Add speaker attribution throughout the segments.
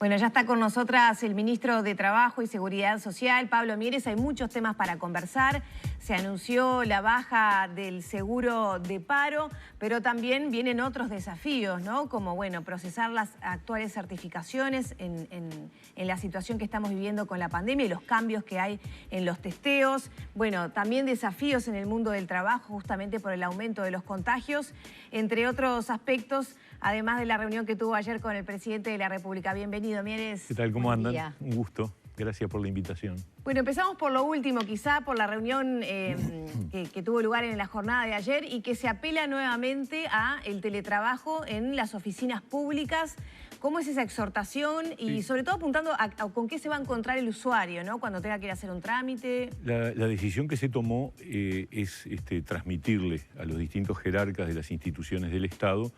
Speaker 1: Bueno, ya está con nosotras el ministro de Trabajo y Seguridad Social, Pablo Mieres. Hay muchos temas para conversar. Se anunció la baja del seguro de paro, pero también vienen otros desafíos, ¿no? Como, bueno, procesar las actuales certificaciones en la situación que estamos viviendo con la pandemia y los cambios que hay en los testeos. Bueno, también desafíos en el mundo del trabajo, justamente por el aumento de los contagios, entre otros aspectos, además de la reunión que tuvo ayer con el presidente de la República. Bienvenido, Mieres.
Speaker 2: ¿Qué tal? ¿Cómo andan? Un gusto. Gracias por la invitación.
Speaker 1: Bueno, empezamos por lo último, quizá por la reunión que tuvo lugar en la jornada de ayer y que se apela nuevamente a el teletrabajo en las oficinas públicas. ¿Cómo es esa exhortación? Y sobre todo apuntando a con qué se va a encontrar el usuario, ¿no? Cuando tenga que ir a hacer un trámite.
Speaker 2: La decisión que se tomó es transmitirle a los distintos jerarcas de las instituciones del Estado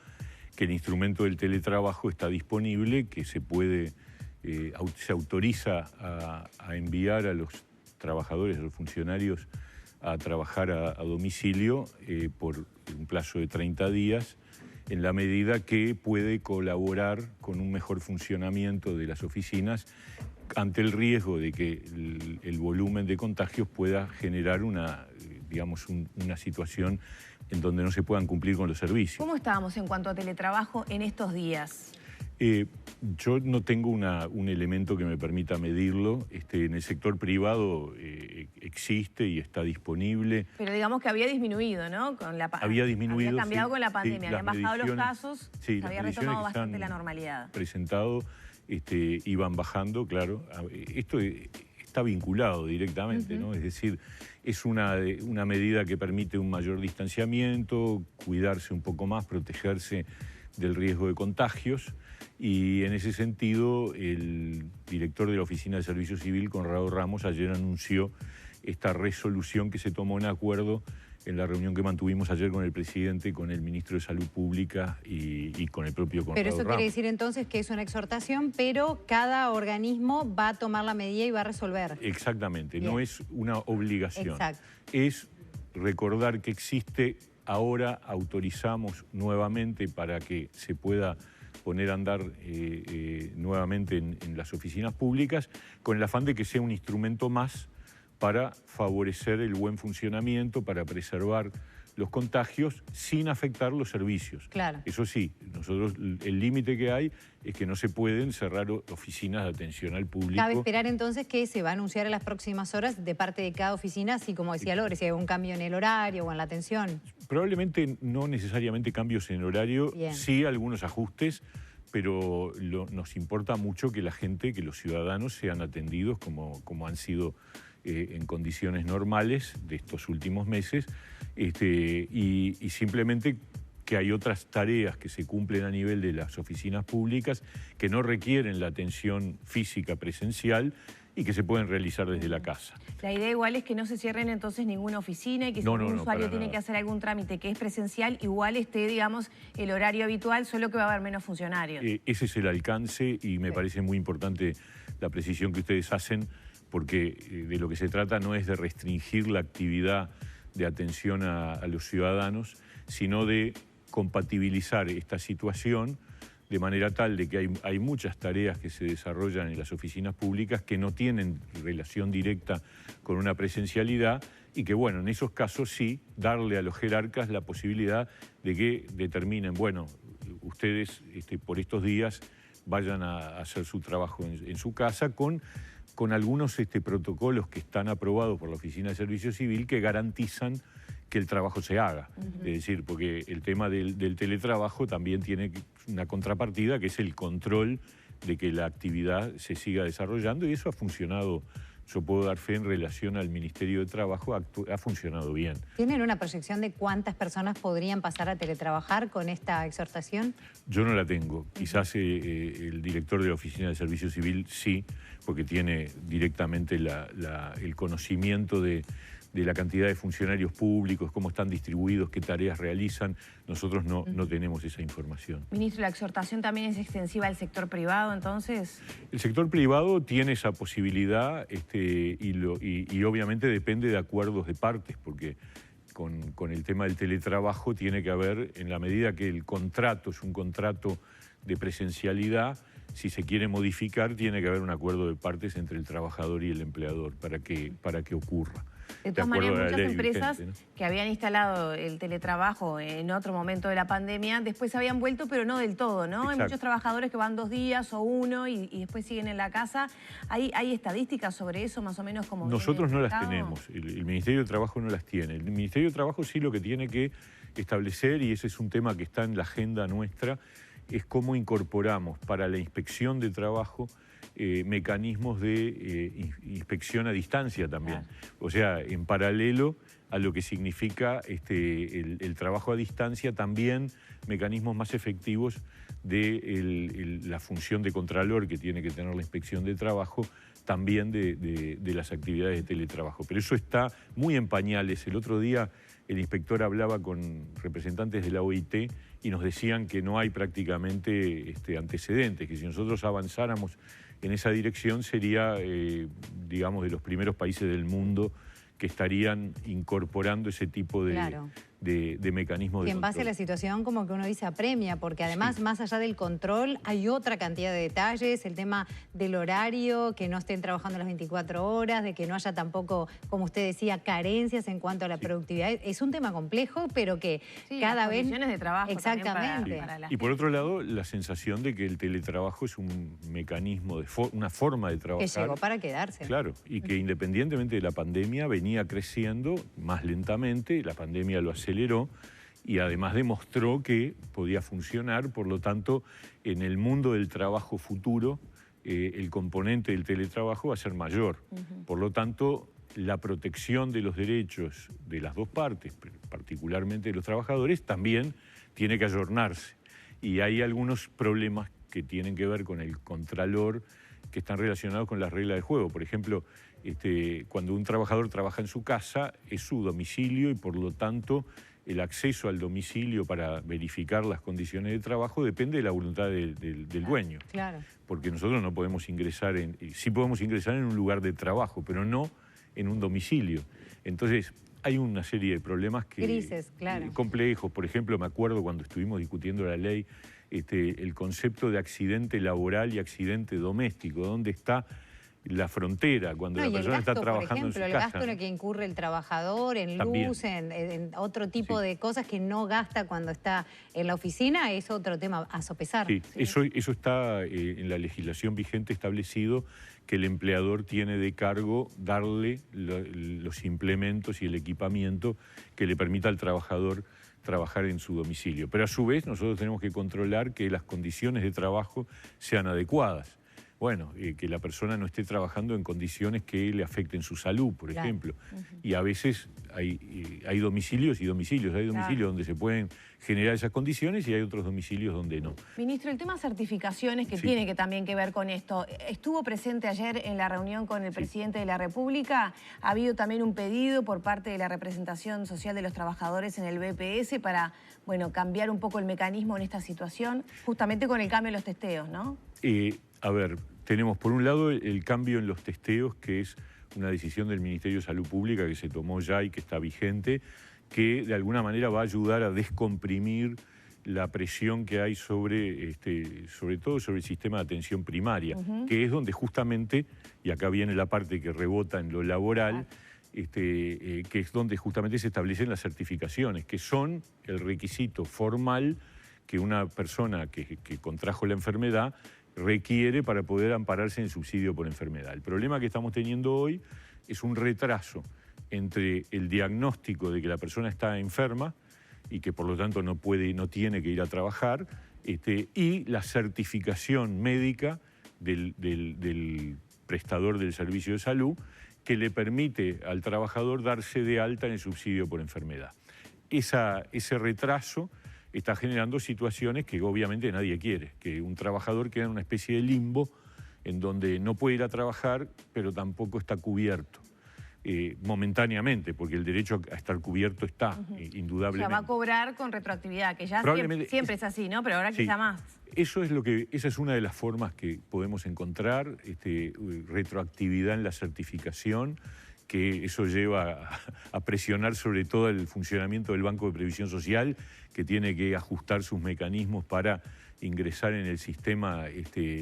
Speaker 2: que el instrumento del teletrabajo está disponible, que se puede... se autoriza a enviar a los trabajadores, a los funcionarios, a trabajar a domicilio por un plazo de 30 días, en la medida que puede colaborar con un mejor funcionamiento de las oficinas ante el riesgo de que el volumen de contagios pueda generar una situación en donde no se puedan cumplir con los servicios.
Speaker 1: ¿Cómo estábamos en cuanto a teletrabajo en estos días?
Speaker 2: Yo no tengo un elemento que me permita medirlo. En el sector privado existe y está disponible.
Speaker 1: Pero digamos que había disminuido, ¿no?
Speaker 2: Había disminuido,
Speaker 1: había cambiado
Speaker 2: sí,
Speaker 1: con la pandemia,
Speaker 2: sí,
Speaker 1: habían bajado los casos,
Speaker 2: sí,
Speaker 1: se había retomado bastante la normalidad.
Speaker 2: Presentado, iban bajando, claro. Esto está vinculado directamente, ¿no? Es decir, es una medida que permite un mayor distanciamiento, cuidarse un poco más, protegerse del riesgo de contagios, y en ese sentido el director de la Oficina de Servicio Civil, Conrado Ramos, ayer anunció esta resolución que se tomó en acuerdo en la reunión que mantuvimos ayer con el presidente, con el ministro de Salud Pública y con el propio Conrado Ramos.
Speaker 3: Pero eso quiere decir entonces que es una exhortación, pero cada organismo va a tomar la medida y va a resolver.
Speaker 2: Exactamente,
Speaker 3: Bien.
Speaker 2: No es una obligación.
Speaker 3: Exacto.
Speaker 2: Es recordar que existe. Ahora autorizamos nuevamente para que se pueda poner a andar nuevamente en las oficinas públicas, con el afán de que sea un instrumento más para favorecer el buen funcionamiento, para preservar los contagios sin afectar los servicios.
Speaker 3: Claro.
Speaker 2: Eso sí, nosotros el límite que hay es que no se pueden cerrar oficinas de atención al público.
Speaker 3: Cabe esperar entonces que se va a anunciar en las próximas horas de parte de cada oficina, así como decía Lore, si hay algún cambio en el horario o en la atención.
Speaker 2: Probablemente no necesariamente cambios en el horario,
Speaker 3: Bien.
Speaker 2: Sí algunos ajustes, pero nos importa mucho que la gente, que los ciudadanos sean atendidos como han sido en condiciones normales de estos últimos meses, y simplemente que hay otras tareas que se cumplen a nivel de las oficinas públicas que no requieren la atención física presencial y que se pueden realizar desde la casa.
Speaker 1: La idea igual es que no se cierren entonces ninguna oficina y que si un usuario tiene que hacer algún trámite que es presencial, igual esté, digamos, el horario habitual, solo que va a haber menos funcionarios.
Speaker 2: Ese es el alcance y me parece muy importante la precisión que ustedes hacen, porque de lo que se trata no es de restringir la actividad de atención a los ciudadanos, sino de compatibilizar esta situación de manera tal de que hay muchas tareas que se desarrollan en las oficinas públicas que no tienen relación directa con una presencialidad y que, bueno, en esos casos sí, darle a los jerarcas la posibilidad de que determinen, bueno, ustedes por estos días vayan a hacer su trabajo en su casa con algunos protocolos que están aprobados por la Oficina de Servicio Civil que garantizan que el trabajo se haga. Es decir, porque el tema del teletrabajo también tiene una contrapartida, que es el control de que la actividad se siga desarrollando, y eso ha funcionado. Yo puedo dar fe en relación al Ministerio de Trabajo, ha funcionado bien.
Speaker 3: ¿Tienen una proyección de cuántas personas podrían pasar a teletrabajar con esta exhortación?
Speaker 2: Yo no la tengo. Quizás el director de la Oficina de Servicio Civil sí, porque tiene directamente el conocimiento de la cantidad de funcionarios públicos, cómo están distribuidos, qué tareas realizan. Nosotros no tenemos esa información.
Speaker 1: Ministro, ¿la exhortación también es extensiva al sector privado, entonces?
Speaker 2: El sector privado tiene esa posibilidad y obviamente depende de acuerdos de partes, porque con el tema del teletrabajo tiene que haber, en la medida que el contrato es un contrato de presencialidad, si se quiere modificar, tiene que haber un acuerdo de partes entre el trabajador y el empleador para que ocurra.
Speaker 1: De todas maneras, muchas empresas
Speaker 2: vigente, ¿no?
Speaker 1: que habían instalado el teletrabajo en otro momento de la pandemia, después habían vuelto, pero no del todo, ¿no?
Speaker 2: Exacto.
Speaker 1: Hay muchos trabajadores que van 2 días o 1 y después siguen en la casa. ¿Hay estadísticas sobre eso, más o menos? Como
Speaker 2: Nosotros no las tenemos, el Ministerio de Trabajo no las tiene. El Ministerio de Trabajo sí lo que tiene que establecer, y ese es un tema que está en la agenda nuestra, es cómo incorporamos para la inspección de trabajo mecanismos de inspección a distancia también. Claro. O sea, en paralelo a lo que significa el trabajo a distancia, también mecanismos más efectivos de la función de contralor que tiene que tener la inspección de trabajo, también de las actividades de teletrabajo. Pero eso está muy en pañales. El otro día el inspector hablaba con representantes de la OIT y nos decían que no hay prácticamente antecedentes, que si nosotros avanzáramos en esa dirección sería, digamos, de los primeros países del mundo que estarían incorporando ese tipo de,
Speaker 3: claro,
Speaker 2: de mecanismos de
Speaker 3: control. Y en base a la situación, como que uno dice, apremia, porque además, sí, más allá del control, hay otra cantidad de detalles, el tema del horario, que no estén trabajando las 24 horas, de que no haya tampoco, como usted decía, carencias en cuanto a la, sí, productividad. Es un tema complejo, pero que, sí, cada vez...
Speaker 1: condiciones de trabajo.
Speaker 3: Exactamente.
Speaker 1: Para la
Speaker 2: y por otro lado, la sensación de que el teletrabajo es un mecanismo, una forma de trabajar.
Speaker 3: Que llegó para quedarse.
Speaker 2: Claro, y que independientemente de la pandemia venía creciendo más lentamente, la pandemia lo aceleró y además demostró que podía funcionar. Por lo tanto, en el mundo del trabajo futuro, el componente del teletrabajo va a ser mayor. Por lo tanto, la protección de los derechos de las dos partes, particularmente de los trabajadores, también tiene que ayornarse. Y hay algunos problemas que tienen que ver con el contralor, que están relacionados con las reglas del juego. Por ejemplo, cuando un trabajador trabaja en su casa, es su domicilio y por lo tanto el acceso al domicilio para verificar las condiciones de trabajo depende de la voluntad del dueño.
Speaker 3: Claro.
Speaker 2: Porque nosotros no podemos ingresar sí podemos ingresar en un lugar de trabajo, pero no en un domicilio. Entonces, hay una serie de problemas
Speaker 3: grises, claro,
Speaker 2: complejos. Por ejemplo, me acuerdo cuando estuvimos discutiendo la ley, el concepto de accidente laboral y accidente doméstico, ¿dónde está la frontera cuando la persona está trabajando en su casa?
Speaker 3: El gasto en el que incurre el trabajador, en luz, en otro tipo, sí, de cosas que no gasta cuando está en la oficina, es otro tema a sopesar.
Speaker 2: Sí, ¿sí? Eso está en la legislación vigente establecido, que el empleador tiene de cargo darle los implementos y el equipamiento que le permita al trabajador trabajar en su domicilio. Pero a su vez nosotros tenemos que controlar que las condiciones de trabajo sean adecuadas. Bueno, que la persona no esté trabajando en condiciones que le afecten su salud, por ejemplo. Y a veces hay domicilios y domicilios. Hay domicilios donde se pueden generar esas condiciones y hay otros domicilios donde no.
Speaker 1: Ministro, el tema certificaciones que tiene también que ver con esto. Estuvo presente ayer en la reunión con el presidente de la República. Ha habido también un pedido por parte de la representación social de los trabajadores en el BPS para, bueno, cambiar un poco el mecanismo en esta situación, justamente con el cambio de los testeos, ¿no?
Speaker 2: A ver, tenemos por un lado el cambio en los testeos, que es una decisión del Ministerio de Salud Pública que se tomó ya y que está vigente, que de alguna manera va a ayudar a descomprimir la presión que hay sobre todo sobre el sistema de atención primaria, que es donde justamente, y acá viene la parte que rebota en lo laboral, que es donde justamente se establecen las certificaciones, que son el requisito formal que una persona que contrajo la enfermedad requiere para poder ampararse en el subsidio por enfermedad. El problema que estamos teniendo hoy es un retraso entre el diagnóstico de que la persona está enferma y que por lo tanto no tiene que ir a trabajar, y la certificación médica del prestador del servicio de salud que le permite al trabajador darse de alta en el subsidio por enfermedad. Ese retraso está generando situaciones que obviamente nadie quiere, que un trabajador queda en una especie de limbo en donde no puede ir a trabajar, pero tampoco está cubierto. Momentáneamente, porque el derecho a estar cubierto está, indudablemente.
Speaker 1: O sea, va a cobrar con retroactividad, que ya siempre es así, ¿no? Pero ahora quizá más.
Speaker 2: Esa es una de las formas que podemos encontrar, retroactividad en la certificación, que eso lleva a presionar sobre todo el funcionamiento del Banco de Previsión Social, que tiene que ajustar sus mecanismos para ingresar en el sistema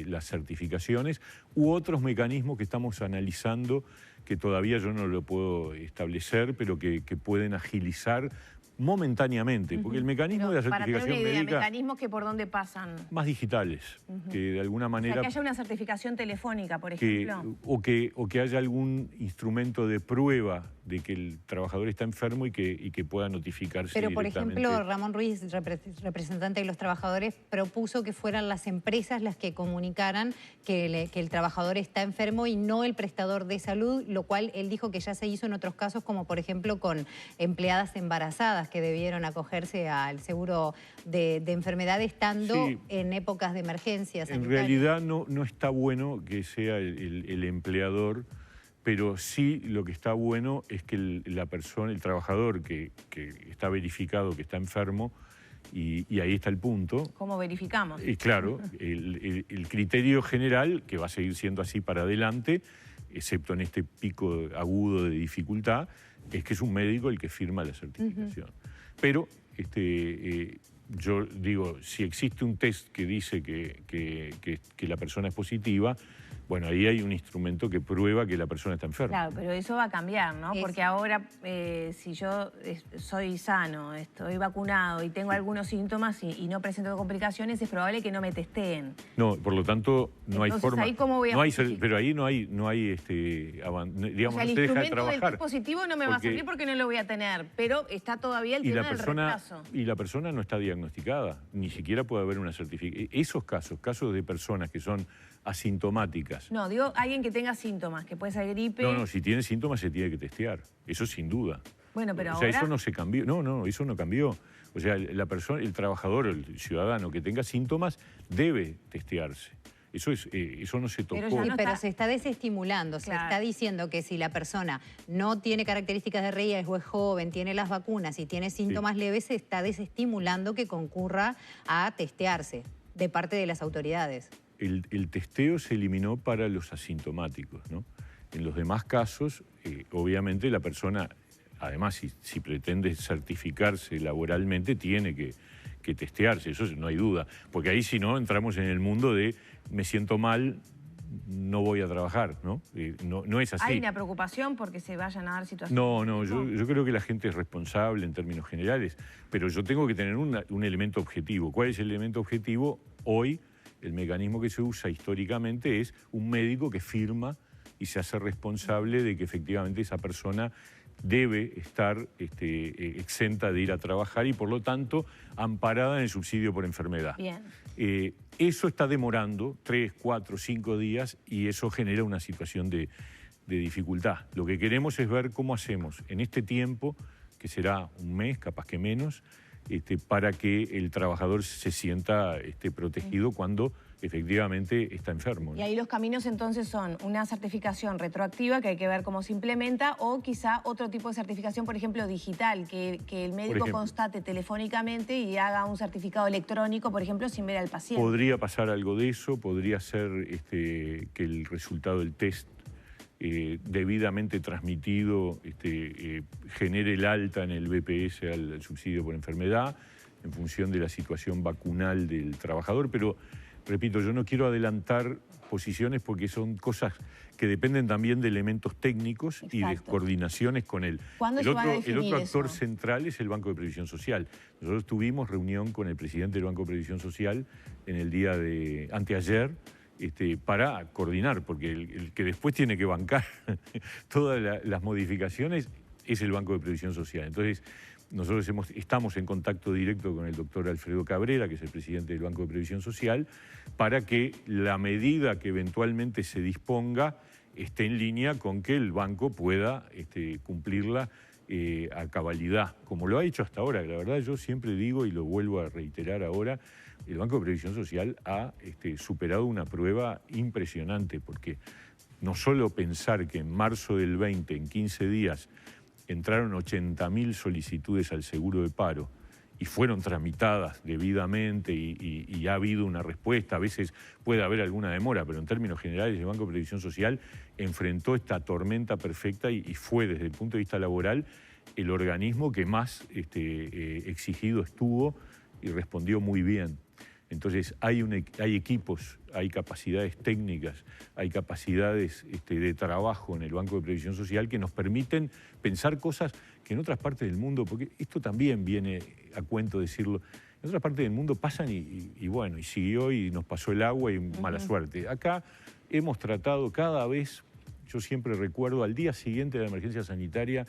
Speaker 2: las certificaciones, u otros mecanismos que estamos analizando que todavía yo no lo puedo establecer, pero que pueden agilizar momentáneamente, porque el mecanismo de la certificación
Speaker 1: para tener una idea,
Speaker 2: médica...
Speaker 1: mecanismos que por dónde pasan.
Speaker 2: Más digitales, que de alguna manera...
Speaker 1: O sea, que haya una certificación telefónica, por ejemplo.
Speaker 2: O que haya algún instrumento de prueba de que el trabajador está enfermo y que pueda notificarse
Speaker 3: Pero, por
Speaker 2: directamente.
Speaker 3: ejemplo, Ramón Ruiz, representante de los trabajadores, propuso que fueran las empresas las que comunicaran que el trabajador está enfermo y no el prestador de salud, lo cual él dijo que ya se hizo en otros casos, como por ejemplo con empleadas embarazadas que debieron acogerse al seguro de enfermedad estando en épocas de emergencias.
Speaker 2: En realidad no está bueno que sea el empleador, pero sí lo que está bueno es que la persona, el trabajador que está verificado que está enfermo, y ahí está el punto.
Speaker 1: ¿Cómo verificamos?
Speaker 2: Claro, el criterio general, que va a seguir siendo así para adelante, excepto en este pico agudo de dificultad, es que es un médico el que firma la certificación. Pero yo digo, si existe un test que dice que la persona es positiva, bueno, ahí hay un instrumento que prueba que la persona está enferma.
Speaker 1: Claro, pero eso va a cambiar, ¿no? Porque ahora, si yo soy sano, estoy vacunado y tengo algunos síntomas y no presento complicaciones, es probable que no me testeen.
Speaker 2: No, por lo tanto, no hay forma.
Speaker 1: ¿Ahí cómo voy a
Speaker 2: pero ahí no hay digamos,
Speaker 1: o sea, el
Speaker 2: no se deja de
Speaker 1: instrumento
Speaker 2: trabajar.
Speaker 1: del test positivo no me va a servir porque no lo voy a tener, pero está todavía el tema del retraso.
Speaker 2: Y la persona no está diagnosticada, ni siquiera puede haber una certificación. Esos casos de personas que son asintomáticas.
Speaker 1: No, digo alguien que tenga síntomas, que puede ser gripe.
Speaker 2: No, si tiene síntomas se tiene que testear, eso sin duda.
Speaker 1: Bueno, pero
Speaker 2: ahora...
Speaker 1: eso
Speaker 2: no se cambió, eso no cambió. O sea, la persona, el trabajador, el ciudadano que tenga síntomas debe testearse. Eso no se tocó.
Speaker 3: Pero se está desestimulando, se está diciendo que si la persona no tiene características de riesgo, es joven, tiene las vacunas y tiene síntomas leves, se está desestimulando que concurra a testearse de parte de las autoridades.
Speaker 2: El testeo se eliminó para los asintomáticos, ¿no? En los demás casos, obviamente la persona, además si pretende certificarse laboralmente, tiene que testearse, eso no hay duda. Porque ahí si no, entramos en el mundo de me siento mal, no voy a trabajar, ¿no? No es así.
Speaker 1: ¿Hay una preocupación porque se vayan a dar situaciones?
Speaker 2: No, yo creo que la gente es responsable en términos generales, pero yo tengo que tener un elemento objetivo. ¿Cuál es el elemento objetivo? Hoy, el mecanismo que se usa históricamente es un médico que firma y se hace responsable de que efectivamente esa persona debe estar exenta de ir a trabajar y por lo tanto amparada en el subsidio por enfermedad.
Speaker 1: Bien.
Speaker 2: Eso está demorando 3, 4, 5 días y eso genera una situación de dificultad. Lo que queremos es ver cómo hacemos en este tiempo, que será un mes, capaz que menos, para que el trabajador se sienta protegido cuando efectivamente está enfermo, ¿no?
Speaker 1: Y ahí los caminos entonces son una certificación retroactiva que hay que ver cómo se implementa o quizá otro tipo de certificación, por ejemplo, digital, que el médico constate telefónicamente y haga un certificado electrónico, por ejemplo, sin ver al paciente.
Speaker 2: Podría pasar algo de eso, podría ser que el resultado del test debidamente transmitido genere el alta en el BPS al subsidio por enfermedad en función de la situación vacunal del trabajador, pero repito, yo no quiero adelantar posiciones porque son cosas que dependen también de elementos técnicos y de coordinaciones con él.
Speaker 1: ¿Cuándo se va a definir
Speaker 2: el otro actor
Speaker 1: eso?
Speaker 2: central es el Banco de Previsión Social. Nosotros tuvimos reunión con el presidente del Banco de Previsión Social en el día de anteayer, para coordinar, porque el que después tiene que bancar todas las modificaciones es el Banco de Previsión Social. Entonces, nosotros estamos en contacto directo con el doctor Alfredo Cabrera, que es el presidente del Banco de Previsión Social, para que la medida que eventualmente se disponga esté en línea con que el banco pueda cumplirla a cabalidad, como lo ha hecho hasta ahora. La verdad, yo siempre digo, y lo vuelvo a reiterar ahora, el Banco de Previsión Social ha superado una prueba impresionante, porque no solo pensar que en marzo del 20, en 15 días, entraron 80.000 solicitudes al seguro de paro y fueron tramitadas debidamente y ha habido una respuesta, a veces puede haber alguna demora, pero en términos generales el Banco de Previsión Social enfrentó esta tormenta perfecta y fue desde el punto de vista laboral el organismo que más exigido estuvo y respondió muy bien. Entonces hay equipos, hay capacidades técnicas, hay capacidades de trabajo en el Banco de Previsión Social que nos permiten pensar cosas que en otras partes del mundo, porque esto también viene a cuento decirlo, en otras partes del mundo pasan y bueno, y siguió y nos pasó el agua y mala suerte. Acá hemos tratado cada vez, yo siempre recuerdo, al día siguiente de la emergencia sanitaria,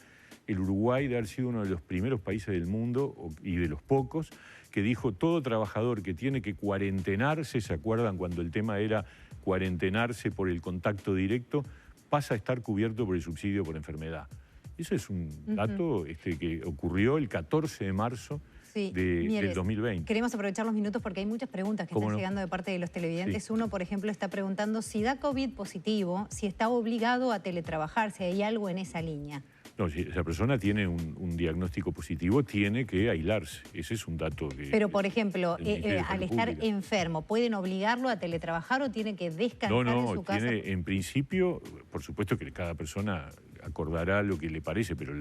Speaker 2: el Uruguay de haber sido uno de los primeros países del mundo y de los pocos que dijo todo trabajador que tiene que cuarentenarse, ¿se acuerdan cuando el tema era cuarentenarse por el contacto directo? Pasa a estar cubierto por el subsidio por enfermedad. Eso es un dato que ocurrió el 14 de marzo del 2020.
Speaker 3: Queremos aprovechar los minutos porque hay muchas preguntas que están llegando de parte de los televidentes. Sí. Uno, por ejemplo, está preguntando si da COVID positivo, si está obligado a teletrabajar, si hay algo en esa línea.
Speaker 2: No, si esa persona tiene un diagnóstico positivo, tiene que aislarse. Ese es un dato que...
Speaker 3: Pero, por ejemplo, al estar enfermo, ¿pueden obligarlo a teletrabajar o tiene que descansar en su casa?
Speaker 2: En principio, por supuesto que cada persona acordará lo que le parece, pero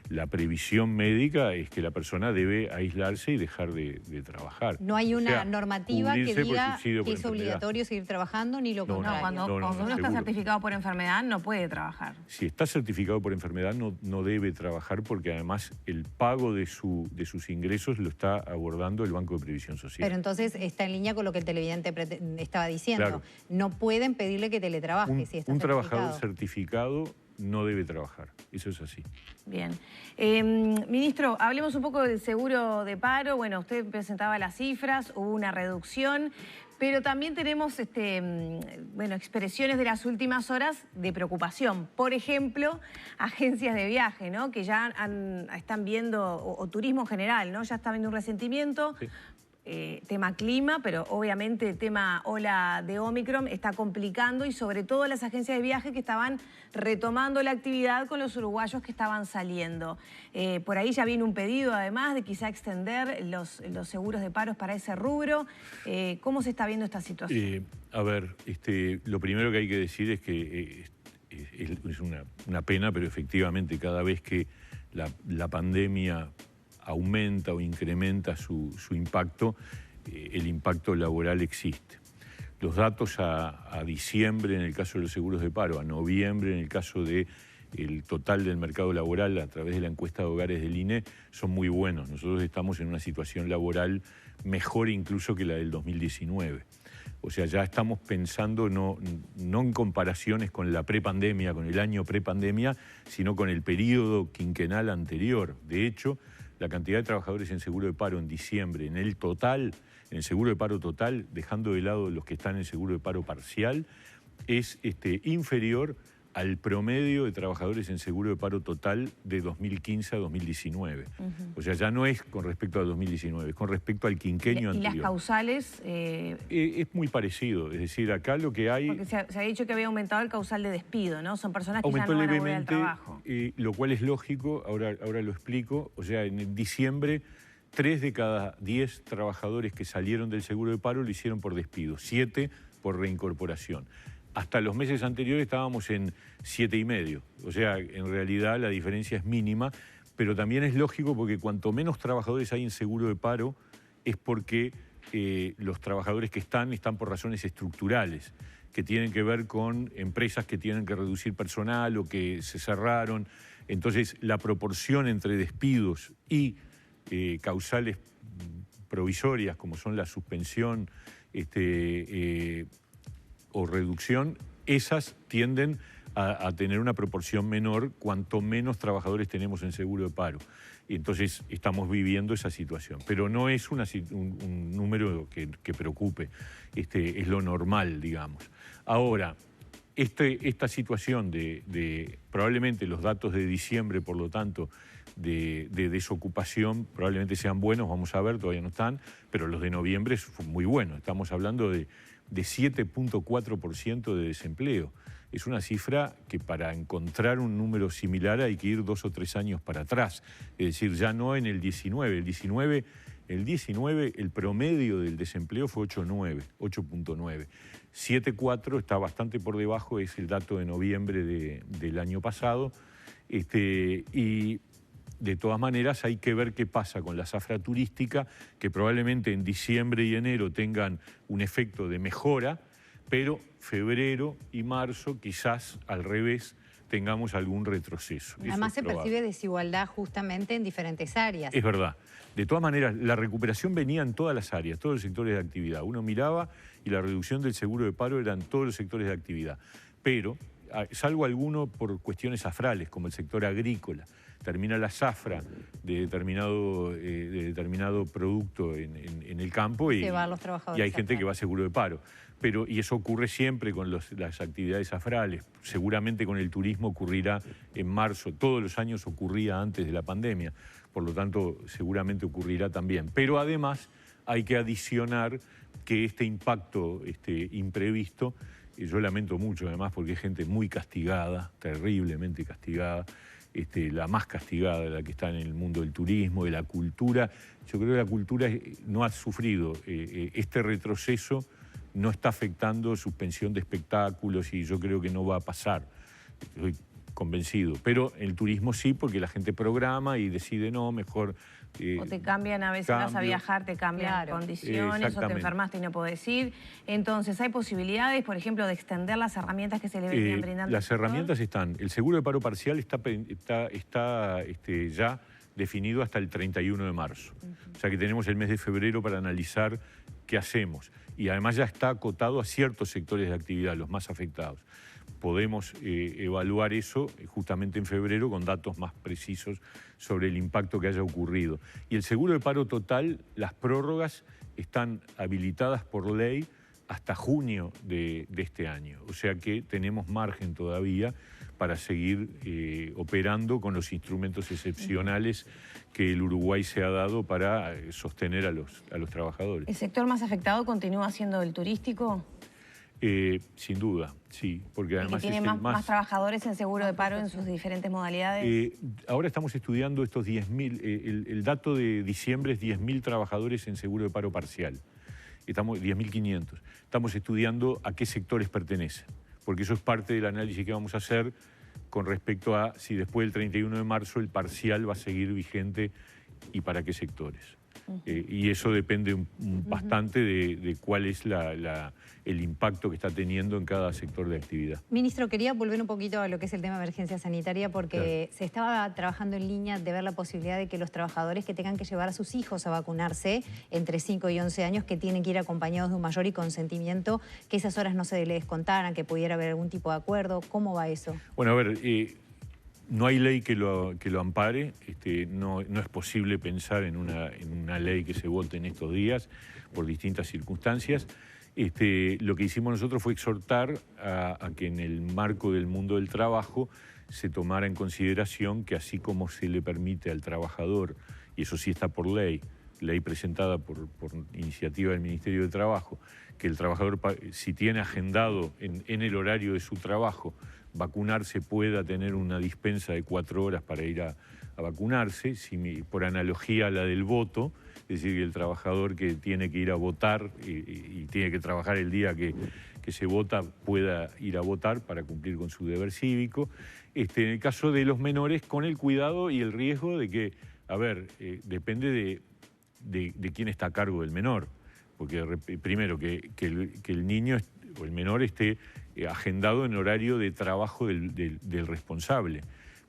Speaker 2: la previsión médica es que la persona debe aislarse y dejar de trabajar.
Speaker 3: No hay una normativa que diga que es obligatorio seguir trabajando, ni lo contrario.
Speaker 1: Cuando uno está certificado por enfermedad, no puede trabajar.
Speaker 2: Si está certificado por enfermedad, no debe trabajar porque además el pago de sus ingresos lo está abordando el Banco de Previsión Social.
Speaker 3: Pero entonces está en línea con lo que el televidente estaba diciendo. Claro. No pueden pedirle que teletrabaje si está certificado.
Speaker 2: Un trabajador certificado no debe trabajar, eso es así.
Speaker 1: Bien. Ministro, hablemos un poco del seguro de paro. Bueno, usted presentaba las cifras, hubo una reducción, pero también tenemos expresiones de las últimas horas de preocupación. Por ejemplo, agencias de viaje, ¿no? Que ya están viendo, o turismo en general, ¿no? Ya está viendo un resentimiento. Sí. Tema clima, pero obviamente el tema ola de Omicron está complicando y sobre todo las agencias de viaje que estaban retomando la actividad con los uruguayos que estaban saliendo. Por ahí ya viene un pedido además de quizá extender los seguros de paros para ese rubro. ¿Cómo se está viendo esta situación?
Speaker 2: A ver, lo primero que hay que decir es que es una pena, pero efectivamente cada vez que la pandemia aumenta o incrementa su impacto, el impacto laboral existe. Los datos a diciembre en el caso de los seguros de paro, a noviembre en el caso del total del mercado laboral a través de la encuesta de hogares del INE son muy buenos. Nosotros estamos en una situación laboral mejor incluso que la del 2019. O sea, ya estamos pensando no en comparaciones con la prepandemia, con el año prepandemia, sino con el periodo quinquenal anterior. De hecho, la cantidad de trabajadores en seguro de paro en diciembre, en el seguro de paro total, dejando de lado los que están en seguro de paro parcial, es inferior al promedio de trabajadores en seguro de paro total de 2015 a 2019. O sea, ya no es con respecto a 2019, es con respecto al quinquenio anterior.
Speaker 1: ¿Y las causales?
Speaker 2: Es muy parecido, es decir, acá lo que hay...
Speaker 1: Porque se ha dicho que había aumentado el causal de despido, ¿no? Son personas que ya no van a volver al trabajo.
Speaker 2: Lo cual es lógico, ahora lo explico. O sea, en diciembre, 3 de cada 10 trabajadores que salieron del seguro de paro lo hicieron por despido, 7 por reincorporación. Hasta los meses anteriores estábamos en 7,5. O sea, en realidad la diferencia es mínima, pero también es lógico porque cuanto menos trabajadores hay en seguro de paro es porque los trabajadores que están por razones estructurales, que tienen que ver con empresas que tienen que reducir personal o que se cerraron. Entonces, la proporción entre despidos y causales provisorias, como son la suspensión o reducción, esas tienden a tener una proporción menor cuanto menos trabajadores tenemos en seguro de paro. Y entonces estamos viviendo esa situación. Pero no es un número que preocupe, es lo normal, digamos. Ahora, esta situación de probablemente los datos de diciembre, por lo tanto, de desocupación probablemente sean buenos, vamos a ver, todavía no están, pero los de noviembre fue muy buenos. Estamos hablando de 7,4% de desempleo. Es una cifra que para encontrar un número similar hay que ir 2 o 3 años para atrás. Es decir, ya no en el 19. El 19, el promedio del desempleo fue 8,9. 7,4 está bastante por debajo, es el dato de noviembre del año pasado. Y De todas maneras, hay que ver qué pasa con la zafra turística, que probablemente en diciembre y enero tengan un efecto de mejora, pero febrero y marzo quizás al revés tengamos algún retroceso.
Speaker 3: Además se percibe desigualdad justamente en diferentes áreas.
Speaker 2: Es verdad. De todas maneras, la recuperación venía en todas las áreas, todos los sectores de actividad. Uno miraba y la reducción del seguro de paro era en todos los sectores de actividad. Pero, salvo alguno por cuestiones zafrales, como el sector agrícola, termina la zafra de determinado producto en el campo y hay gente que va a seguro de paro. Y eso ocurre siempre con las actividades zafrales. Seguramente con el turismo ocurrirá en marzo. Todos los años ocurría antes de la pandemia. Por lo tanto, seguramente ocurrirá también. Pero además hay que adicionar que este impacto imprevisto, yo lamento mucho además porque es gente muy castigada, terriblemente castigada, la más castigada, la que está en el mundo del turismo, de la cultura. Yo creo que la cultura no ha sufrido este retroceso, no está afectando suspensión de espectáculos y yo creo que no va a pasar. Estoy convencido. Pero el turismo sí, porque la gente programa y decide no, mejor...
Speaker 1: o te cambian, a veces vas a viajar, te cambian condiciones, o te enfermaste y no podés ir. Entonces, ¿hay posibilidades, por ejemplo, de extender las herramientas que se le venían brindando?
Speaker 2: Las herramientas están. El seguro de paro parcial está ya definido hasta el 31 de marzo. O sea que tenemos el mes de febrero para analizar qué hacemos. Y además ya está acotado a ciertos sectores de actividad, los más afectados. Podemos evaluar eso justamente en febrero con datos más precisos sobre el impacto que haya ocurrido. Y el seguro de paro total, las prórrogas están habilitadas por ley hasta junio de este año. O sea que tenemos margen todavía para seguir operando con los instrumentos excepcionales que el Uruguay se ha dado para sostener a los trabajadores.
Speaker 1: ¿El sector más afectado continúa siendo el turístico?
Speaker 2: Sin duda, sí, porque además
Speaker 1: tiene más trabajadores en seguro de paro en sus diferentes modalidades.
Speaker 2: Ahora estamos estudiando estos 10.000, el dato de diciembre es 10.000 trabajadores en seguro de paro parcial, 10.500. Estamos estudiando a qué sectores pertenecen, porque eso es parte del análisis que vamos a hacer con respecto a si después del 31 de marzo el parcial va a seguir vigente y para qué sectores. Y eso depende bastante de cuál es el impacto que está teniendo en cada sector de actividad.
Speaker 3: Ministro, quería volver un poquito a lo que es el tema de emergencia sanitaria porque se estaba trabajando en línea de ver la posibilidad de que los trabajadores que tengan que llevar a sus hijos a vacunarse entre 5 y 11 años, que tienen que ir acompañados de un mayor y consentimiento, que esas horas no se les descontaran, que pudiera haber algún tipo de acuerdo. ¿Cómo va eso?
Speaker 2: Bueno, a ver... no hay ley que lo ampare, no es posible pensar en una ley que se vote en estos días por distintas circunstancias. Lo que hicimos nosotros fue exhortar a que en el marco del mundo del trabajo se tomara en consideración que así como se le permite al trabajador, y eso sí está por ley presentada por iniciativa del Ministerio de Trabajo, que el trabajador, si tiene agendado en el horario de su trabajo vacunarse, pueda tener una dispensa de 4 horas para ir a vacunarse, por analogía a la del voto, es decir, que el trabajador que tiene que ir a votar y tiene que trabajar el día que se vota pueda ir a votar para cumplir con su deber cívico. En el caso de los menores, con el cuidado y el riesgo de que, depende de quién está a cargo del menor, porque primero que el niño o el menor esté agendado en horario de trabajo del responsable,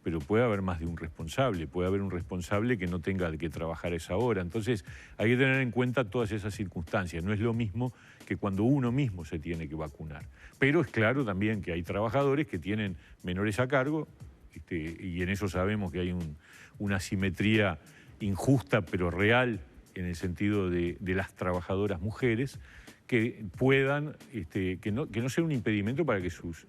Speaker 2: pero puede haber más de un responsable, puede haber un responsable que no tenga que trabajar a esa hora. Entonces hay que tener en cuenta todas esas circunstancias. No es lo mismo que cuando uno mismo se tiene que vacunar. Pero es claro también que hay trabajadores que tienen menores a cargo, y en eso sabemos que hay una asimetría injusta pero real en el sentido de las trabajadoras mujeres, que puedan, que no sea un impedimento para que sus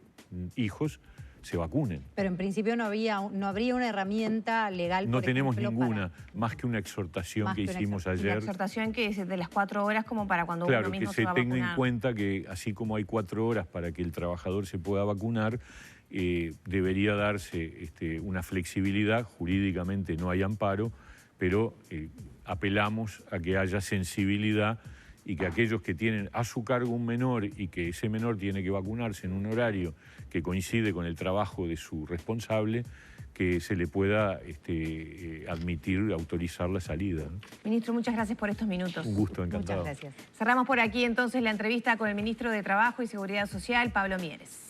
Speaker 2: hijos se vacunen.
Speaker 3: Pero en principio no habría una herramienta legal,
Speaker 2: no tenemos ninguna, más que una exhortación que hicimos ayer.
Speaker 1: La exhortación que es de las 4 horas como para cuando uno mismo se va a vacunar. Claro,
Speaker 2: que se tenga en cuenta que así como hay 4 horas para que el trabajador se pueda vacunar, debería darse una flexibilidad. Jurídicamente no hay amparo, pero apelamos a que haya sensibilidad y que aquellos que tienen a su cargo un menor y que ese menor tiene que vacunarse en un horario que coincide con el trabajo de su responsable, que se le pueda admitir, autorizar la salida, ¿no?
Speaker 1: Ministro, muchas gracias por estos minutos.
Speaker 2: Un gusto, encantado.
Speaker 3: Muchas gracias.
Speaker 1: Cerramos por aquí entonces la entrevista con el ministro de Trabajo y Seguridad Social, Pablo Mieres.